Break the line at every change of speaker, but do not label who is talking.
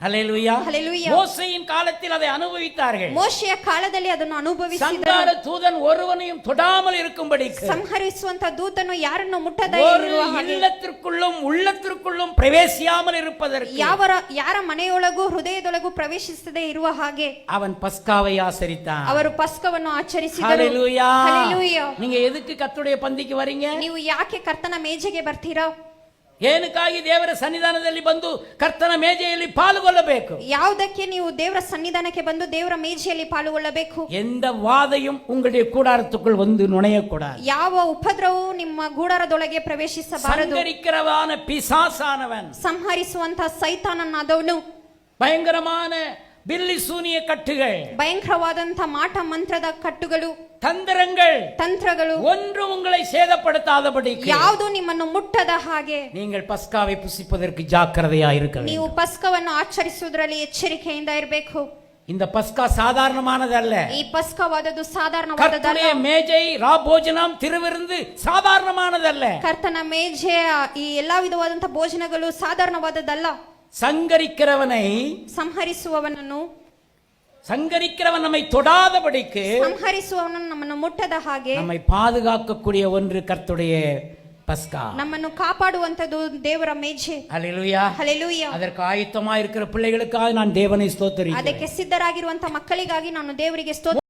ஹல்லேலூயா.
ஹல்லேலூயா.
மோசேயின் காலத்தில் அதை அனுபவித்தார்கள்.
ಮೋಶೆಯ ಕಾಲದಲ್ಲಿ ಅದನ್ನು ಅನುಭವಿಸಿದರು.
ಸಂಹಾರ தூதன் ஒருவனையும் தொடாமல் இருக்கும்படிக்கு
ಸಂಹರಿಸುವಂತ ದೂತನು ಯಾರನ್ನು ಮುಟ್ಟದೇ
ஒரு
ಇರುವ ಹಾಗೆ,
இல்லத்திற்குள்ளும் உள்ளத்திற்குள்ளும் பிரவேசியாமல் இருப்பதற்கு
ಯಾರ ಮನೆಯೊಳಗೂ ಹೃದಯದೊಳಗೂ ಪ್ರವೇಶಿಸದೇ ಇರುವ ಹಾಗೆ
அவன் பஸ்காவை ஆசரித்தான்.
ಅವರು ಪಸ್ಕವನ್ನು ಆಚರಿಸಿದರು.
ஹல்லேலூயா.
ಹಲ್ಲೇಲೂಯಾ.
நீங்க எதுக்கு கர்த்தருடைய பந்திக்கு வரீங்க?
ನೀವು ಯಾಕೆ ಕರ್ತನ ಮೇಜೆಗೆ ಬರ್ತೀರಾ?
ಏನಕ್ಕಾಗಿ ದೇವರ ಸನ್ನಿಧಾನದಲ್ಲಿ ಬಂದು ಕರ್ತನ ಮೇಜೆಯಲ್ಲಿ ಪಾಲ್ಗೊಳ್ಳಬೇಕು?
ಯಾವುದಕ್ಕೆ ನೀವು ದೇವರ ಸನ್ನಿಧಾನಕ್ಕೆ ಬಂದು ದೇವರ ಮೇಜೆಯಲ್ಲಿ ಪಾಲ್ಗೊಳ್ಳಬೇಕು?
எந்த வாதையும் உங்களுடைய கூடாரத்துக்குள் வந்து நுழையக்கூடாது.
ಯಾವ ಉಪದ್ರವವು ನಿಮ್ಮ ಗೂಡಾರದೊಳಗೆ ಪ್ರವೇಶಿಸಬಾರದು.
ಸಂಗರಿக்கிறவான பிசாசானவன்,
ಸಂಹರಿಸುವಂತ ಸೈತಾನನಾದವನು,
பயங்கரமான பில்லி சூனிய கட்டுகள்,
ಭಯಂಕರವಾದಂತ ಮಾಟ ಮಂತ್ರದ ಕಟ್ಟುಗಳು,
ತಂತ್ರಗಳು ஒன்றும் உங்களை சேதப்படுத்தாதபடிக்கு
ಯಾವುದು ನಿಮ್ಮನ್ನು ಮುಟ್ಟದ ಹಾಗೆ
நீங்கள் பஸ்காவை புசிப்பதற்கு ஜாக்கிரதையாக இருக்க வேண்டும்.
ನೀವು ಪಸ್ಕವನ್ನು ಆಚರಿಸುವುದರಲ್ಲಿ ಎಚ್ಚರಿಕೆಯಿಂದ ಇರಬೇಕು.
இந்த பஸ்கா சாதாரணமானதல்ல.
ಈ ಪಸ್ಕವಾದದ್ದು ಸಾಧಾರಣವಾದದ್ದಲ್ಲ.
கர்த்தருடைய மேஜை ராபோஜனம் திருவிருந்து சாதாரணமானதல்ல.
ಕರ್ತನ ಮೇಜೆ ಈ ಎಲ್ಲಾ ವಿಧವಾದಂತ ಭೋಜನಗಳು ಸಾಧಾರಣವಾದದ್ದಲ್ಲ.
சங்கரிக்கிறவனை,
ಸಂಹರಿಸುವವನನ್ನು,
சங்கரிக்கிறவன் நம்மை தொடாதபடிக்கு,
ಸಂಹರಿಸುವವನನ್ನು ನಮ್ಮನ್ನು ಮುಟ್ಟದ ಹಾಗೆ
நம்மை பாதுகாக்கக்கூடிய ஒன்று கர்த்தருடைய பஸ்கா.
ನಮ್ಮನ್ನು ಕಾಪಾಡುವಂತದ್ದು ದೇವರ ಮೇಜೆ.
ஹல்லேலூயா.
ಹಲ್ಲೇಲೂಯಾ.
அதற்கு ஆயத்தமாக இருக்கிற பிள்ளைகளுக்காக நான் தேவனை ஸ்தோத்திரிக்கிறேன்.
ಅದಕ್ಕೆ ಸಿದ್ಧರಾಗಿರುವಂತ ಮಕ್ಕಳಿಗಾಗಿ ನಾನು ದೇವರಿಗೆ ಸ್ತೋತ್ರ